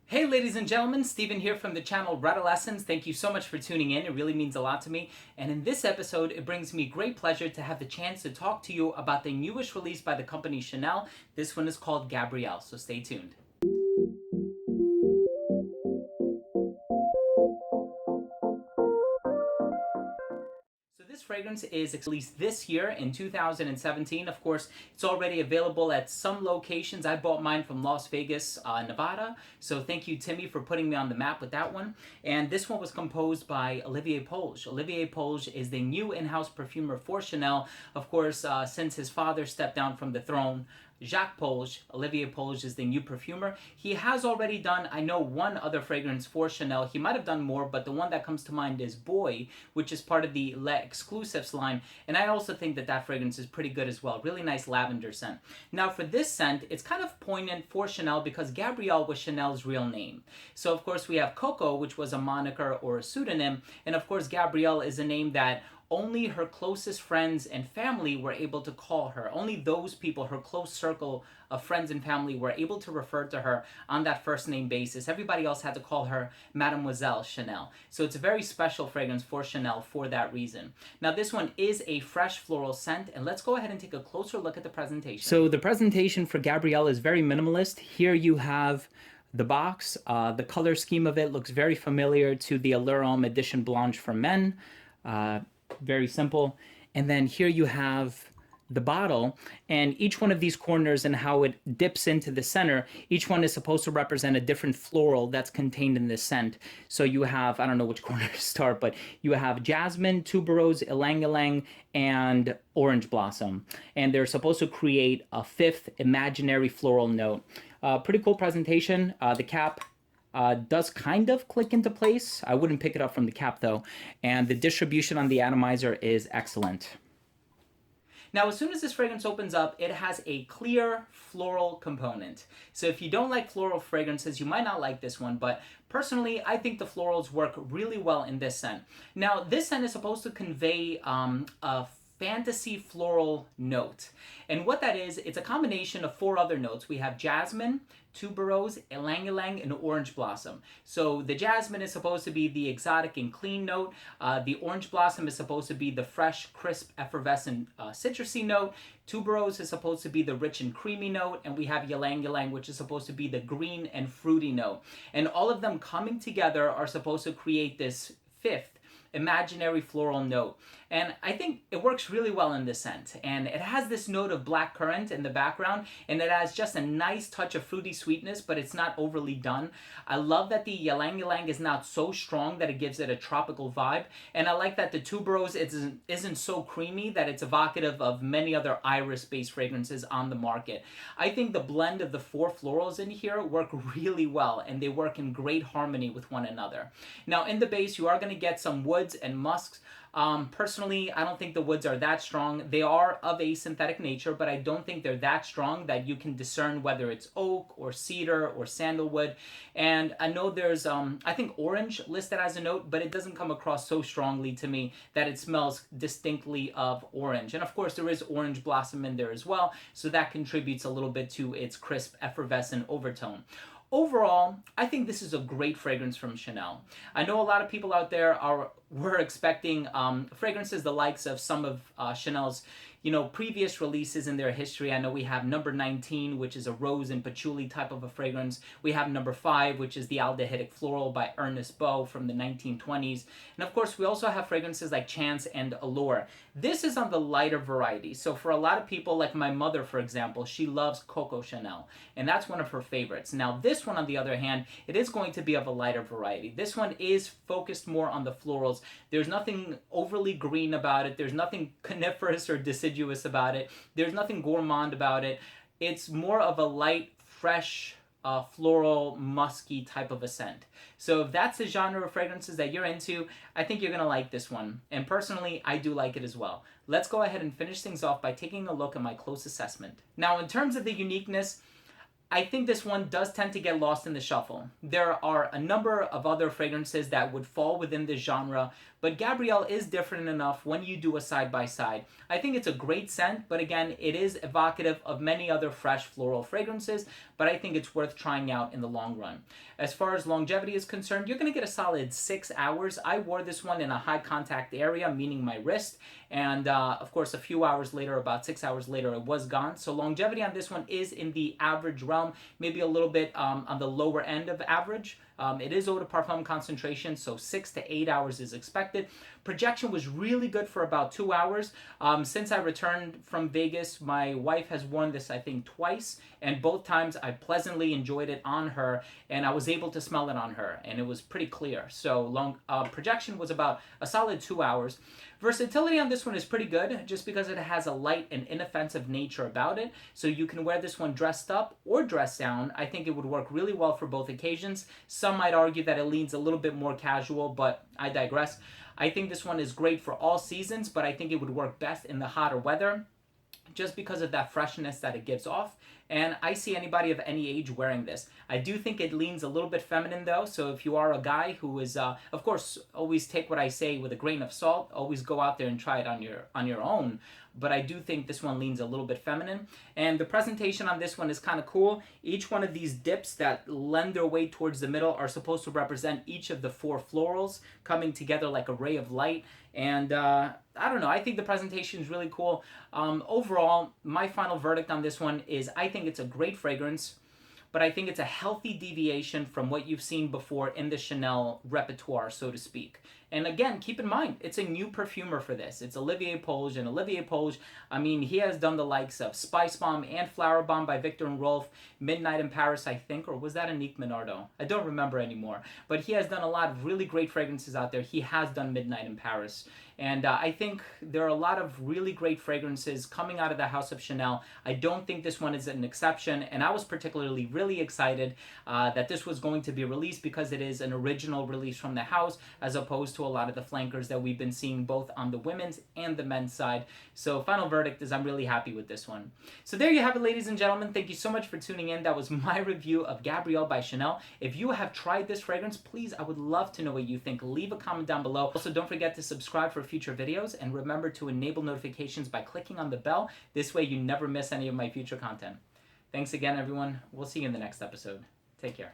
Hey ladies and gentlemen, Steven here from the channel Radolescence. Thank you so much for tuning in. It really means a lot to me. And in this episode, it brings me great pleasure to have the chance to talk to you about the newest release by the company Chanel. This one is called Gabrielle, so stay tuned. So this fragrance is released this year in 2017. Of course, it's already available at some locations. I bought mine from Las Vegas, Nevada. So thank you, Timmy, for putting me on the map with that one. And this one was composed by Olivier Polge. Olivier Polge is the new in-house perfumer for Chanel. Of course, since his father stepped down from the throne, Jacques Polge, Olivier Polge is the new perfumer. He has already done, I know, one other fragrance for Chanel. He might have done more, but the one that comes to mind is Boy, which is part of the Le Exclusives line. And I also think that that fragrance is pretty good as well. Really nice lavender scent. Now for this scent, it's kind of poignant for Chanel because Gabrielle was Chanel's real name. So of course we have Coco, which was a moniker or a pseudonym. And of course Gabrielle is a name that only her closest friends and family were able to call her. Only those people, her close circle of friends and family, were able to refer to her on that first name basis. Everybody else had to call her Mademoiselle Chanel. So it's a very special fragrance for Chanel for that reason. Now this one is a fresh floral scent, and let's go ahead and take a closer look at the presentation. So the presentation for Gabrielle is very minimalist. Here you have the box. The color scheme of it looks very familiar to the Allure Homme Edition Blanche for men. Very simple. And then here you have the bottle, and each one of these corners and how it dips into the center, each one is supposed to represent a different floral that's contained in this scent. So you have, I don't know which corner to start, but you have jasmine, tuberose, ylang ylang, and orange blossom. And they're supposed to create a fifth imaginary floral note. Pretty cool presentation. The cap does kind of click into place. I wouldn't pick it up from the cap though. And the distribution on the atomizer is excellent. Now, as soon as this fragrance opens up, it has a clear floral component. So if you don't like floral fragrances, you might not like this one, but personally, I think the florals work really well in this scent. Now, this scent is supposed to convey a fantasy floral note. And what that is, it's a combination of four other notes. We have jasmine, tuberose, ylang ylang, and orange blossom. So the jasmine is supposed to be the exotic and clean note. The orange blossom is supposed to be the fresh, crisp, effervescent citrusy note. Tuberose is supposed to be the rich and creamy note. And we have ylang ylang, which is supposed to be the green and fruity note. And all of them coming together are supposed to create this fifth imaginary floral note. And I think it works really well in this scent. And it has this note of black currant in the background, and it has just a nice touch of fruity sweetness, but it's not overly done. I love that the ylang ylang is not so strong that it gives it a tropical vibe. And I like that the tuberose isn't so creamy that it's evocative of many other iris-based fragrances on the market. I think the blend of the four florals in here work really well, and they work in great harmony with one another. Now in the base, you are going to get some woods and musks. Personally, I don't think the woods are that strong. They are of a synthetic nature, but I don't think they're that strong that you can discern whether it's oak or cedar or sandalwood. And I know there's, I think orange listed as a note, but it doesn't come across so strongly to me that it smells distinctly of orange. And of course, there is orange blossom in there as well, so that contributes a little bit to its crisp, effervescent overtone. Overall, I think this is a great fragrance from Chanel. I know a lot of people out there were expecting fragrances the likes of some of Chanel's previous releases in their history. I know we have number 19, which is a rose and patchouli type of a fragrance. We have number 5, which is the aldehydic floral by Ernest Beau from the 1920s. And of course, we also have fragrances like Chance and Allure. This is on the lighter variety. So for a lot of people, like my mother, for example, she loves Coco Chanel, and that's one of her favorites. Now, this one, on the other hand, it is going to be of a lighter variety. This one is focused more on the florals. There's nothing overly green about it. There's nothing coniferous or deciduous about it. There's nothing gourmand about it. It's more of a light, fresh, floral, musky type of a scent. So if that's the genre of fragrances that you're into, I think you're going to like this one. And personally, I do like it as well. Let's go ahead and finish things off by taking a look at my close assessment. Now, in terms of the uniqueness, I think this one does tend to get lost in the shuffle. There are a number of other fragrances that would fall within this genre, but Gabrielle is different enough when you do a side-by-side. I think it's a great scent, but again, it is evocative of many other fresh floral fragrances, but I think it's worth trying out in the long run. As far as longevity is concerned, you're going to get a solid 6 hours. I wore this one in a high contact area, meaning my wrist, and of course a few hours later, about 6 hours later, it was gone. So longevity on this one is in the average realm, maybe a little bit on the lower end of average. It is eau de parfum concentration, so 6 to 8 hours is expected. Projection was really good for about 2 hours. Since I returned from Vegas, my wife has worn this, I think, twice, and both times I pleasantly enjoyed it on her, and I was able to smell it on her, and it was pretty clear. So projection was about a solid 2 hours. Versatility on this one is pretty good, just because it has a light and inoffensive nature about it. So you can wear this one dressed up or dressed down. I think it would work really well for both occasions. Some might argue that it leans a little bit more casual, but I digress. I think this one is great for all seasons, but I think it would work best in the hotter weather, just because of that freshness that it gives off. And I see anybody of any age wearing this. I do think it leans a little bit feminine though, so if you are a guy who is, of course, always take what I say with a grain of salt, always go out there and try it on your own, but I do think this one leans a little bit feminine. And the presentation on this one is kind of cool. Each one of these dips that lend their way towards the middle are supposed to represent each of the 4 florals coming together like a ray of light. And I don't know, I think the presentation is really cool. Overall, my final verdict on this one is I think it's a great fragrance, but I think it's a healthy deviation from what you've seen before in the Chanel repertoire, so to speak. And again, keep in mind, it's a new perfumer for this. It's Olivier Polge, and Olivier Polge, I mean, he has done the likes of Spice Bomb and Flower Bomb by Victor and Rolf, Midnight in Paris, I think, or was that Annick Minardo? I don't remember anymore. But he has done a lot of really great fragrances out there. He has done Midnight in Paris. And I think there are a lot of really great fragrances coming out of the house of Chanel. I don't think this one is an exception, and I was particularly really excited that this was going to be released because it is an original release from the house, as opposed to a lot of the flankers that we've been seeing both on the women's and the men's side. So final verdict is I'm really happy with this one. So there you have it, ladies and gentlemen. Thank you so much for tuning in. That was my review of Gabrielle by Chanel. If you have tried this fragrance, please, I would love to know what you think. Leave a comment down below. Also, don't forget to subscribe for future videos, and remember to enable notifications by clicking on the bell. This way you never miss any of my future content. Thanks again, everyone. We'll see you in the next episode. Take care.